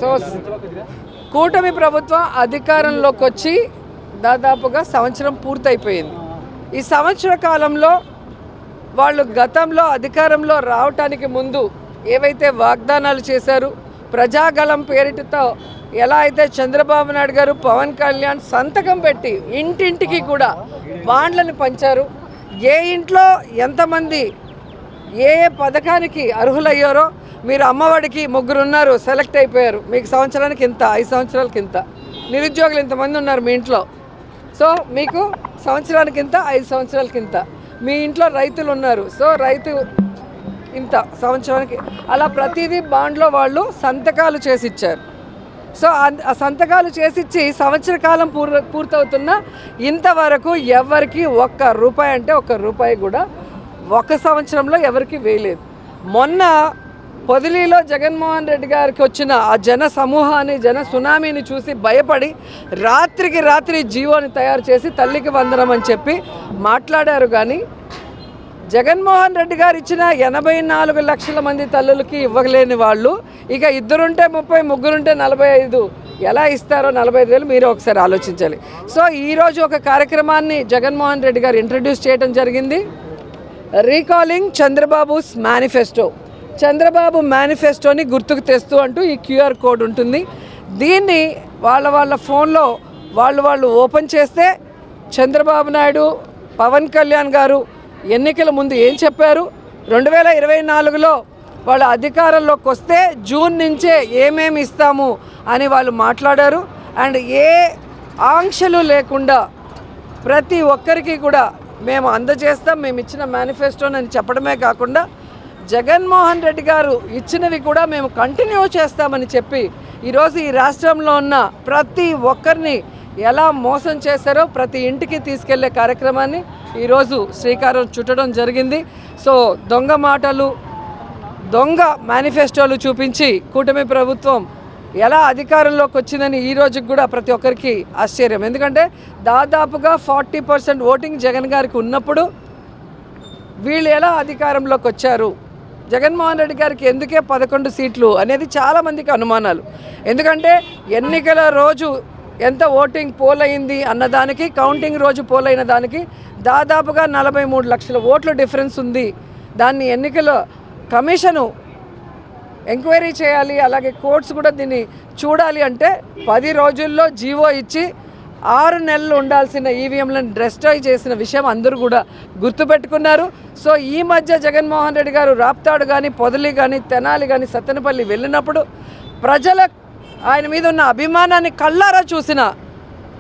So కూటమి ప్రభుత్వం అధికారంలోకి వచ్చి దాదాపుగా సంవత్సరం పూర్తయిపోయింది. ఈ సంవత్సర కాలంలో వాళ్ళు గతంలో అధికారంలో రావటానికి ముందు ఏవైతే వాగ్దానాలు చేశారు, ప్రజాగళం పేరిటతో ఎలా అయితే చంద్రబాబు నాయుడు గారు, పవన్ కళ్యాణ్ సంతకం పెట్టి ఇంటింటికి కూడా బాండ్లను పంచారు. ఏ ఇంట్లో ఎంతమంది ఏ పథకానికి అర్హులయ్యారో, మీరు అమ్మఒడికి 3 ఉన్నారు, సెలెక్ట్ అయిపోయారు, మీకు సంవత్సరానికి ఇంత, 5 సంవత్సరాలకి ఇంత, నిరుద్యోగులు ఇంతమంది ఉన్నారు మీ ఇంట్లో, సో మీకు సంవత్సరానికి ఇంత, 5 సంవత్సరాలకి ఇంత, మీ ఇంట్లో రైతులు ఉన్నారు, సో రైతు ఇంత సంవత్సరానికి, అలా ప్రతిదీ బాండ్లో వాళ్ళు సంతకాలు చేసి ఇచ్చారు. సో ఆ సంతకాలు చేసిచ్చి సంవత్సర కాలం పూర్తవుతున్న ఇంతవరకు ఎవరికి ₹1 అంటే ₹1 కూడా ఒక సంవత్సరంలో ఎవరికి వేయలేదు. మొన్న పొదిలీలో జగన్మోహన్ రెడ్డి గారికి వచ్చిన ఆ జన సమూహాన్ని, జన సునామీని చూసి భయపడి రాత్రికి రాత్రి జీవోని తయారు చేసి తల్లికి వందనం అని చెప్పి మాట్లాడారు. కానీ జగన్మోహన్ రెడ్డి గారు ఇచ్చిన 84 లక్షల మంది తల్లులకి ఇవ్వలేని వాళ్ళు ఇక 2 ఉంటే 30, 3 ఉంటే 45 ఎలా ఇస్తారో 45,000 మీరు ఒకసారి ఆలోచించాలి. సో ఈరోజు ఒక కార్యక్రమాన్ని జగన్మోహన్ రెడ్డి గారు ఇంట్రడ్యూస్ చేయడం జరిగింది, రీకాలింగ్ చంద్రబాబుస్ మేనిఫెస్టో. చంద్రబాబు మేనిఫెస్టోని గుర్తుకు తెస్తూ అంటూ ఈ QR కోడ్ ఉంటుంది. దీన్ని వాళ్ళ ఫోన్లో వాళ్ళు ఓపెన్ చేస్తే చంద్రబాబు నాయుడు, పవన్ కళ్యాణ్ గారు ఎన్నికల ముందు ఏం చెప్పారు, 2024లో వాళ్ళ అధికారంలోకి వస్తే జూన్ నుంచే ఏమేమి ఇస్తాము అని వాళ్ళు మాట్లాడారు. అండ్ ఏ ఆంక్షలు లేకుండా ప్రతి ఒక్కరికి కూడా మేము అందజేస్తాం, మేము ఇచ్చిన మేనిఫెస్టోని అని చెప్పడమే కాకుండా జగన్మోహన్ రెడ్డి గారు ఇచ్చినవి కూడా మేము కంటిన్యూ చేస్తామని చెప్పి ఈరోజు ఈ రాష్ట్రంలో ఉన్న ప్రతి ఒక్కరిని ఎలా మోసం చేశారో ప్రతి ఇంటికి తీసుకెళ్లే కార్యక్రమాన్ని ఈరోజు శ్రీకారం చుట్టడం జరిగింది. సో దొంగ మాటలు, దొంగ మేనిఫెస్టోలు చూపించి కూటమి ప్రభుత్వం ఎలా అధికారంలోకి వచ్చిందని ఈ రోజుకి కూడా ప్రతి ఒక్కరికి ఆశ్చర్యం. ఎందుకంటే దాదాపుగా 40% ఓటింగ్ జగన్ గారికి ఉన్నప్పుడు వీళ్ళు ఎలా అధికారంలోకి వచ్చారు, జగన్మోహన్ రెడ్డి గారికి ఎందుకే 11 సీట్లు అనేది చాలామందికి అనుమానాలు. ఎందుకంటే ఎన్నికల రోజు ఎంత ఓటింగ్ పోల్ అయింది అన్నదానికి, కౌంటింగ్ రోజు పోల్ అయిన దానికి దాదాపుగా 43 లక్షల ఓట్ల డిఫరెన్స్ ఉంది. దాన్ని ఎన్నికల కమిషను ఎంక్వైరీ చేయాలి, అలాగే కోర్ట్స్ కూడా దీన్ని చూడాలి. అంటే 10 రోజుల్లో జీవో ఇచ్చి 6 నెలలు ఉండాల్సిన ఈవీఎంలను డిస్ట్రాయ్ చేసిన విషయం అందరూ కూడా గుర్తుపెట్టుకున్నారు. సో ఈ మధ్య జగన్మోహన్ రెడ్డి గారు రాప్తాడు కానీ, పొదలి కానీ, తెనాలి కానీ, సత్తెనపల్లి వెళ్ళినప్పుడు ప్రజల ఆయన మీద ఉన్న అభిమానాన్ని కళ్ళారా చూసిన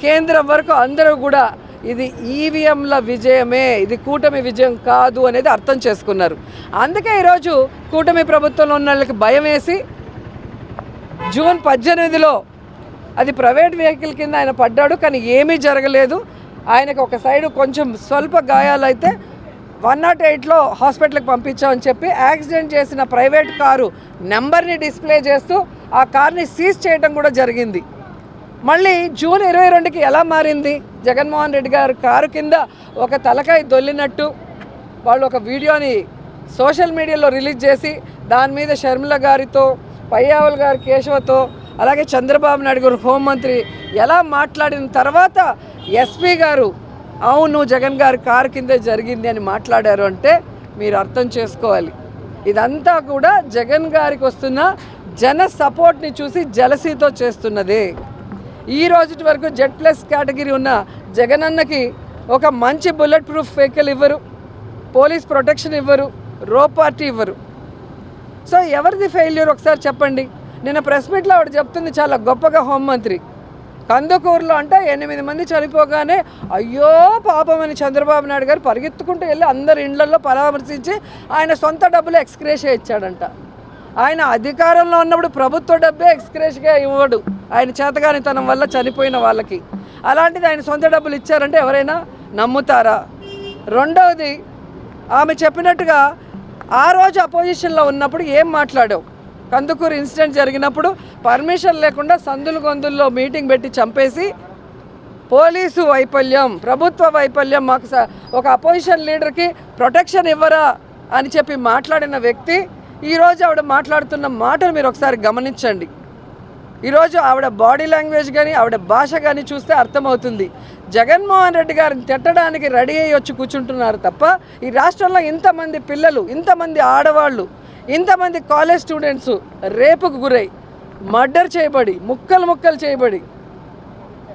కేంద్రం వరకు అందరూ కూడా ఇది ఈవీఎంల విజయమే, ఇది కూటమి విజయం కాదు అనేది అర్థం చేసుకున్నారు. అందుకే ఈరోజు కూటమి ప్రభుత్వంలో ఉన్న వాళ్ళకి భయం వేసి జూన్ 18లో అది ప్రైవేట్ వెహికల్ కింద ఆయన పడ్డాడు, కానీ ఏమీ జరగలేదు. ఆయనకు ఒక సైడు కొంచెం స్వల్ప గాయాలైతే 108లో హాస్పిటల్కి పంపించామని చెప్పి యాక్సిడెంట్ చేసిన ప్రైవేట్ కారు నెంబర్ని డిస్ప్లే చేస్తూ ఆ కార్ని సీజ్ చేయడం కూడా జరిగింది. మళ్ళీ జూన్ 22కి ఎలా మారింది, జగన్మోహన్ రెడ్డి గారు కారు కింద ఒక తలకాయ దొల్లినట్టు వాళ్ళు ఒక వీడియోని సోషల్ మీడియాలో రిలీజ్ చేసి దాని మీద షర్మిల గారితో, పయ్యావుల్ గారి కేశవతో, అలాగే చంద్రబాబు నాయుడు గారు హోంమంత్రి ఎలా మాట్లాడిన తర్వాత ఎస్పీ గారు అవును జగన్ గారి కారు కిందే జరిగింది అని మాట్లాడారు. అంటే మీరు అర్థం చేసుకోవాలి, ఇదంతా కూడా జగన్ గారికి వస్తున్న జన సపోర్ట్ని చూసి జలసీతో చేస్తున్నదే. ఈ రోజు వరకు Z+ కేటగిరీ ఉన్న జగనన్నకి ఒక మంచి బుల్లెట్ ప్రూఫ్ వెహికల్ ఇవ్వరు, పోలీస్ ప్రొటెక్షన్ ఇవ్వరు, రో పార్టీ ఇవ్వరు. సో ఎవరిది ఫెయిల్యూర్ ఒకసారి చెప్పండి. నిన్న ప్రెస్ మీట్లో ఆవిడ చెప్తుంది చాలా గొప్పగా, హోంమంత్రి కందుకూరులో అంటే 8 మంది చనిపోగానే అయ్యో పాపమని చంద్రబాబు నాయుడు గారు పరిగెత్తుకుంటూ వెళ్ళి అందరి ఇళ్లలో పరామర్శించి ఆయన సొంత డబ్బులు ఎక్స్గ్రేషియా ఇచ్చాడంట. ఆయన అధికారంలో ఉన్నప్పుడు ప్రభుత్వ డబ్బే ఎక్స్గ్రేషియా ఇవ్వడు, ఆయన చేతగానితనం వల్ల చనిపోయిన వాళ్ళకి. అలాంటిది ఆయన సొంత డబ్బులు ఇచ్చారంటే ఎవరైనా నమ్ముతారా? రెండవది, ఆమె చెప్పినట్టుగా ఆ రోజు అపోజిషన్లో ఉన్నప్పుడు ఏం మాట్లాడావు, కందుకూరు ఇన్సిడెంట్ జరిగినప్పుడు పర్మిషన్ లేకుండా సందులు గొంతుల్లో మీటింగ్ పెట్టి చంపేసి పోలీసు వైఫల్యం, ప్రభుత్వ వైఫల్యం, మాకు ఒక అపోజిషన్ లీడర్కి ప్రొటెక్షన్ ఇవ్వరా అని చెప్పి మాట్లాడిన వ్యక్తి ఈరోజు ఆవిడ మాట్లాడుతున్న మాటలు మీరు ఒకసారి గమనించండి. ఈరోజు ఆవిడ బాడీ లాంగ్వేజ్ కానీ ఆవిడ భాష కానీ చూస్తే అర్థమవుతుంది. జగన్మోహన్ రెడ్డి గారిని తిట్టడానికి రెడీ అయ్యి వచ్చి కూర్చుంటున్నారు తప్ప ఈ రాష్ట్రంలో ఇంతమంది పిల్లలు, ఇంతమంది ఆడవాళ్ళు, ఇంతమంది కాలేజ్ స్టూడెంట్స్ రేపుకు గురై మర్డర్ చేయబడి ముక్కలు చేయబడి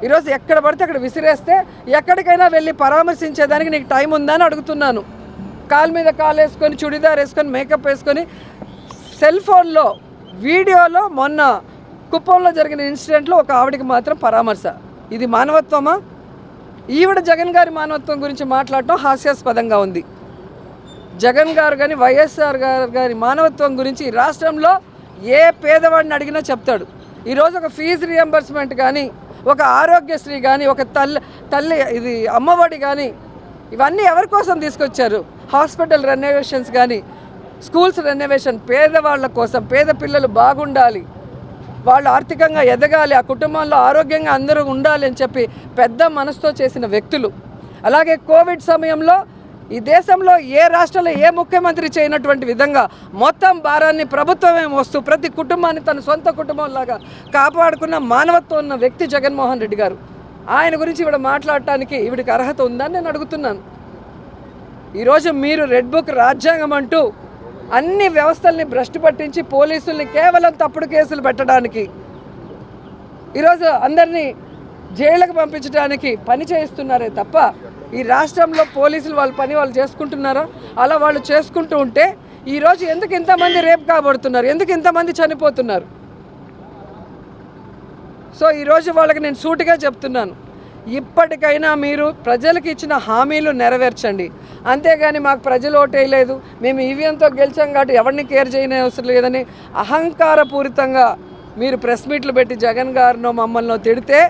ఈరోజు ఎక్కడ పడితే అక్కడ విసిరేస్తే ఎక్కడికైనా వెళ్ళి పరామర్శించేదానికి నీకు టైం ఉందా అని అడుగుతున్నాను. కాలు మీద కాలు వేసుకొని, చుడిదార్ వేసుకొని, మేకప్ వేసుకొని, సెల్ ఫోన్లో వీడియోలో మొన్న కుప్పంలో జరిగిన ఇన్సిడెంట్లో ఒక ఆవిడికి మాత్రం పరామర్శ. ఇది మానవత్వమా? ఈవిడ జగన్ గారి మానవత్వం గురించి మాట్లాడటం హాస్యాస్పదంగా ఉంది. జగన్ గారు కానీ వైఎస్ఆర్ గారి మానవత్వం గురించి ఈ రాష్ట్రంలో ఏ పేదవాడిని అడిగినా చెప్తాడు. ఈరోజు ఒక ఫీజు రియంబర్స్మెంట్ కానీ, ఒక ఆరోగ్యశ్రీ కానీ, ఒక తల్లి ఇది అమ్మఒడి కానీ, ఇవన్నీ ఎవరి కోసం తీసుకొచ్చారు? హాస్పిటల్ రెనోవేషన్స్ కానీ, స్కూల్స్ రెనోవేషన్, పేదవాళ్ళ కోసం, పేద పిల్లలు బాగుండాలి, వాళ్ళు ఆర్థికంగా ఎదగాలి, ఆ కుటుంబంలో ఆరోగ్యంగా అందరూ ఉండాలి అని చెప్పి పెద్ద మనసుతో చేసిన వ్యక్తులు. అలాగే కోవిడ్ సమయంలో ఈ దేశంలో ఏ రాష్ట్రంలో ఏ ముఖ్యమంత్రి చేయనటువంటి విధంగా మొత్తం భారాన్ని ప్రభుత్వమే మోస్తూ ప్రతి కుటుంబాన్ని తన సొంత కుటుంబంలాగా కాపాడుకున్న మానవత్వం ఉన్న వ్యక్తి జగన్మోహన్ రెడ్డి గారు. ఆయన గురించి ఈవిడ మాట్లాడటానికి ఈవిడికి అర్హత ఉందని నేను అడుగుతున్నాను. ఈరోజు మీరు రెడ్ బుక్ రాజ్యాంగం అంటూ అన్ని వ్యవస్థల్ని భ్రష్టు పట్టించి పోలీసుల్ని కేవలం తప్పుడు కేసులు పెట్టడానికి, ఈరోజు అందరినీ జైళ్ళకు పంపించడానికి పని చేయిస్తున్నారే తప్ప ఈ రాష్ట్రంలో పోలీసులు వాళ్ళ పని వాళ్ళు చేసుకుంటున్నారా? అలా వాళ్ళు చేసుకుంటూ ఉంటే ఈరోజు ఎందుకు ఇంతమంది రేప్ కాబడుతున్నారు? ఎందుకు ఇంతమంది చనిపోతున్నారు? సో ఈరోజు వాళ్ళకి నేను సూటిగా చెప్తున్నాను, ఇప్పటికైనా మీరు ప్రజలకు ఇచ్చిన హామీలు నెరవేర్చండి. అంతేగాని మాకు ప్రజలు ఓటేయలేదు, మేము ఈవీఎంతో గెలిచాం కాబట్టి ఎవరిని కేర్ చేయని అవసరం లేదని అహంకారపూరితంగా మీరు ప్రెస్ మీట్లు పెట్టి జగన్ గారినో మమ్మల్ని తిడితే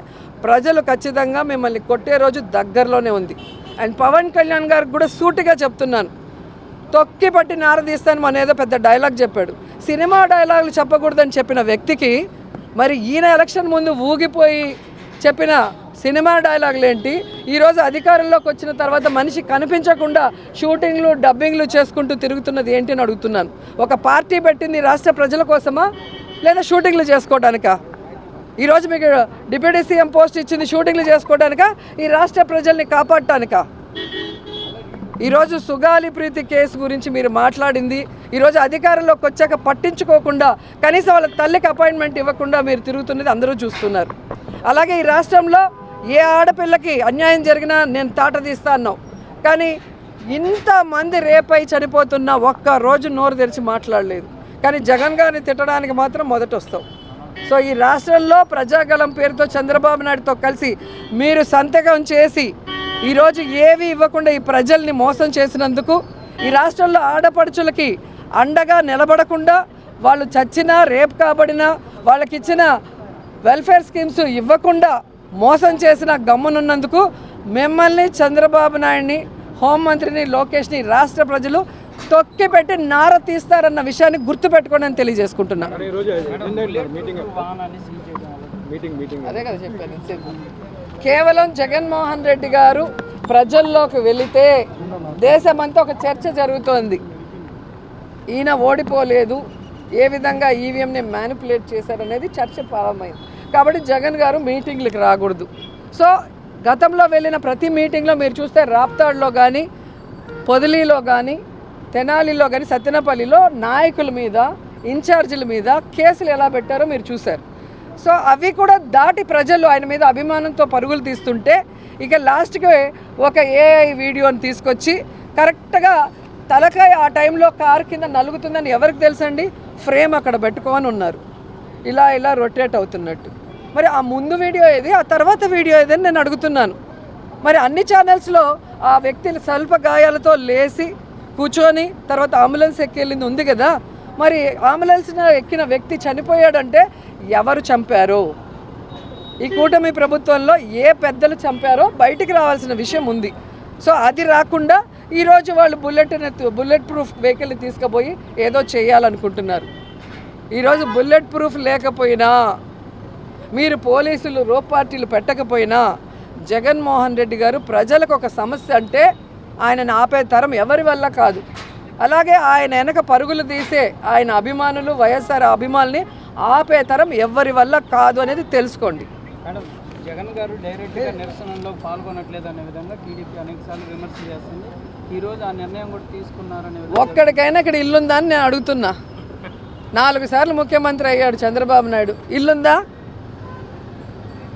ప్రజలు ఖచ్చితంగా మిమ్మల్ని కొట్టే రోజు దగ్గరలోనే ఉంది. అండ్ పవన్ కళ్యాణ్ గారికి కూడా సూటిగా చెప్తున్నాను, తొక్కి పట్టి నారదీస్తాను మన ఏదో పెద్ద డైలాగ్ చెప్పాడు. సినిమా డైలాగులు చెప్పకూడదని చెప్పిన వ్యక్తికి మరి ఈయన ఎలక్షన్ ముందు ఊగిపోయి చెప్పిన సినిమా డైలాగులు ఏంటి? ఈరోజు అధికారంలోకి వచ్చిన తర్వాత మనిషి కనిపించకుండా షూటింగ్లు డబ్బింగ్లు చేసుకుంటూ తిరుగుతున్నది ఏంటి అని అడుగుతున్నాను. ఒక పార్టీ పెట్టింది రాష్ట్ర ప్రజల కోసమా లేదా షూటింగ్లు చేసుకోవడానికా? ఈరోజు మీకు డిప్యూటీ సీఎం పోస్ట్ ఇచ్చింది షూటింగ్లు చేసుకోవడానికా, ఈ రాష్ట్ర ప్రజల్ని కాపాడటానికా? ఈరోజు సుగాలి ప్రీతి కేసు గురించి మీరు మాట్లాడింది, ఈరోజు అధికారంలోకి వచ్చాక పట్టించుకోకుండా కనీసం వాళ్ళ తల్లికి అపాయింట్మెంట్ ఇవ్వకుండా మీరు తిరుగుతున్నది అందరూ చూస్తున్నారు. అలాగే ఈ రాష్ట్రంలో ఏ ఆడపిల్లకి అన్యాయం జరిగినా నేను తాట తీస్తా అన్నావు, కానీ ఇంతమంది రేపై చనిపోతున్నా ఒక్క రోజు నోరు తెరిచి మాట్లాడలేదు. కానీ జగన్ గారిని తిట్టడానికి మాత్రం మొదట వస్తావు. సో ఈ రాష్ట్రంలో ప్రజాగళం పేరుతో చంద్రబాబు నాయుడుతో కలిసి మీరు సంతకం చేసి ఈరోజు ఏవి ఇవ్వకుండా ఈ ప్రజల్ని మోసం చేసినందుకు, ఈ రాష్ట్రంలో ఆడపడుచులకి అండగా నిలబడకుండా వాళ్ళు చచ్చినా రేప్ కాబడినా వాళ్ళకి ఇచ్చిన వెల్ఫేర్ స్కీమ్స్ ఇవ్వకుండా మోసం చేసిన గమ్మునున్నందుకు మిమ్మల్ని, చంద్రబాబు నాయుడిని, హోంమంత్రిని, లోకేష్ని రాష్ట్ర ప్రజలు తొక్కి పెట్టి నార తీస్తారన్న విషయాన్ని గుర్తుపెట్టుకోండి అని తెలియజేసుకుంటున్నాను. అదే కదా చెప్పాను. కేవలం జగన్మోహన్ రెడ్డి గారు ప్రజల్లోకి వెళితే దేశమంతా ఒక చర్చ జరుగుతోంది. ఈయన ఓడిపోలేదు, ఏ విధంగా ఈవీఎంని మ్యానిపులేట్ చేశారనేది చర్చ ప్రారంభమైంది. కాబట్టి జగన్ గారు మీటింగ్లకు రాకూడదు. సో గతంలో వెళ్ళిన ప్రతి మీటింగ్లో మీరు చూస్తే రాప్తాడ్లో కానీ, పొదిలీలో కానీ, తెనాలిలో కానీ, సత్తెనపల్లిలో నాయకుల మీద, ఇన్ఛార్జీల మీద కేసులు ఎలా పెట్టారో మీరు చూశారు. సో అవి కూడా దాటి ప్రజలు ఆయన మీద అభిమానంతో పరుగులు తీస్తుంటే ఇక లాస్ట్కి ఒక ఏఐ వీడియోని తీసుకొచ్చి కరెక్ట్గా తలకాయ ఆ టైంలో కారు కింద నలుగుతుందని ఎవరికి తెలుసండి? ఫ్రేమ్ అక్కడ పెట్టుకోని ఉన్నారు, ఇలా రొటేట్ అవుతున్నట్టు. మరి ఆ ముందు వీడియో ఏది, ఆ తర్వాత వీడియో ఏదని నేను అడుగుతున్నాను. మరి అన్ని ఛానల్స్లో ఆ వ్యక్తిని స్వల్ప గాయాలతో లేచి కూర్చొని తర్వాత అంబులెన్స్ ఎక్కెళ్ళింది ఉంది కదా, మరి అంబులెన్స్ ఎక్కిన వ్యక్తి చనిపోయాడంటే ఎవరు చంపారో, ఈ కూటమి ప్రభుత్వంలో ఏ పెద్దలు చంపారో బయటికి రావాల్సిన విషయం ఉంది. సో అది రాకుండా ఈరోజు వాళ్ళు బుల్లెట్ ప్రూఫ్ వెహికల్ని తీసుకుపోయి ఏదో చేయాలనుకుంటున్నారు. ఈరోజు బుల్లెట్ ప్రూఫ్ లేకపోయినా, మీరు పోలీసులు రోప్ పార్టీలు పెట్టకపోయినా, జగన్మోహన్ రెడ్డి గారు ప్రజలకు ఒక సమస్య అంటే ఆయనను ఆపే తరం ఎవరి వల్ల కాదు. అలాగే ఆయన వెనక పరుగులు తీసే ఆయన అభిమానులు వైఎస్ఆర్ అభిమానుల్ని ఆపే తరం ఎవరి వల్ల కాదు అనేది తెలుసుకోండి. మేడం, జగన్ గారు డైరెక్ట్గా నిరసనలో పాల్గొనట్లేదు అనే విధంగా టీడీపీ అనేకసార్లు విమర్శ చేస్తుంది. ఈరోజు ఆ నిర్ణయం కూడా తీసుకున్నారనే ఒక్కడికైనా ఇక్కడ ఇల్లుందా అని నేను అడుగుతున్నా. 4 సార్లు ముఖ్యమంత్రి అయ్యాడు చంద్రబాబు నాయుడు, ఇల్లుందా?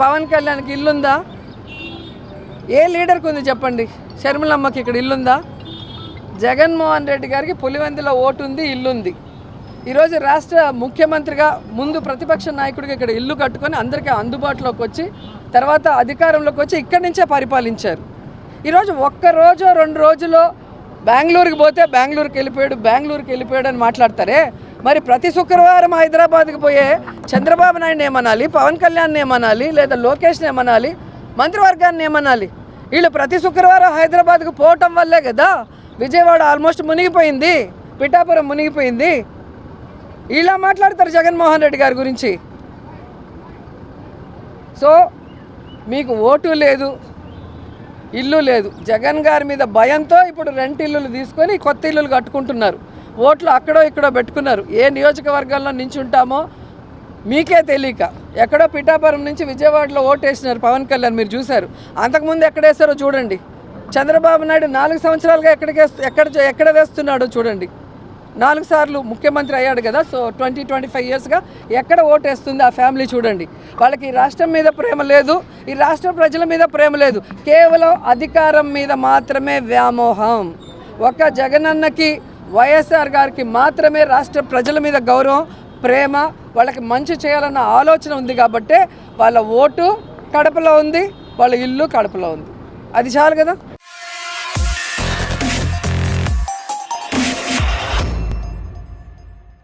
పవన్ కళ్యాణ్కి ఇల్లుందా? ఏ లీడర్కి ఉంది చెప్పండి? షర్మిలమ్మకి ఇక్కడ ఇల్లుందా? జగన్మోహన్ రెడ్డి గారికి పులివెందులో ఓటు ఉంది, ఇల్లుంది. ఈరోజు రాష్ట్ర ముఖ్యమంత్రిగా ముందు ప్రతిపక్ష నాయకుడిగా ఇక్కడ ఇల్లు కట్టుకొని అందరికీ అందుబాటులోకి వచ్చి తర్వాత అధికారంలోకి వచ్చి ఇక్కడి నుంచే పరిపాలించారు. ఈరోజు ఒక్కరోజు 2 రోజులో బెంగళూరుకి పోతే బెంగళూరుకి వెళ్ళిపోయాడు అని మాట్లాడతారే. మరి ప్రతి శుక్రవారం హైదరాబాద్కి పోయే చంద్రబాబు నాయుడు ఏమనాలి, పవన్ కళ్యాణ్ ఏమనాలి, లేదా లోకేష్ని ఏమనాలి, మంత్రివర్గాన్ని ఏమనాలి? వీళ్ళు ప్రతి శుక్రవారం హైదరాబాద్కు పోవటం వల్లే కదా విజయవాడ ఆల్మోస్ట్ మునిగిపోయింది, పిఠాపురం మునిగిపోయింది. ఇలా మాట్లాడతారు జగన్మోహన్ రెడ్డి గారి గురించి. సో మీకు ఓటు లేదు, ఇల్లు లేదు. జగన్ గారి మీద భయంతో ఇప్పుడు రెంట్ ఇల్లులు తీసుకొని కొత్త ఇల్లులు కట్టుకుంటున్నారు. ఓట్లు అక్కడో ఇక్కడో పెట్టుకున్నారు. ఏ నియోజకవర్గాల్లో నించుంటామో మీకే తెలియక ఎక్కడో పిఠాపురం నుంచి విజయవాడలో ఓటు వేసినారు పవన్ కళ్యాణ్, మీరు చూశారు. అంతకుముందు ఎక్కడ వేస్తారో చూడండి. చంద్రబాబు నాయుడు 4 సంవత్సరాలుగా ఎక్కడ వేస్తున్నాడో చూడండి. 4 సార్లు ముఖ్యమంత్రి అయ్యాడు కదా. సో 20-25 ఇయర్స్గా ఎక్కడ ఓటు వేస్తుంది ఆ ఫ్యామిలీ చూడండి. వాళ్ళకి ఈ రాష్ట్రం మీద ప్రేమ లేదు, ఈ రాష్ట్ర ప్రజల మీద ప్రేమ లేదు, కేవలం అధికారం మీద మాత్రమే వ్యామోహం. ఒక జగనన్నకి వైఎస్ఆర్ గారికి మాత్రమే రాష్ట్ర ప్రజల మీద గౌరవం, ప్రేమ, వాళ్ళకి మంచి చేయాలన్న ఆలోచన ఉంది. కాబట్టి వాళ్ళ ఓటు కడపలో ఉంది, వాళ్ళ ఇల్లు కడపలో ఉంది. అది చాలు కదా.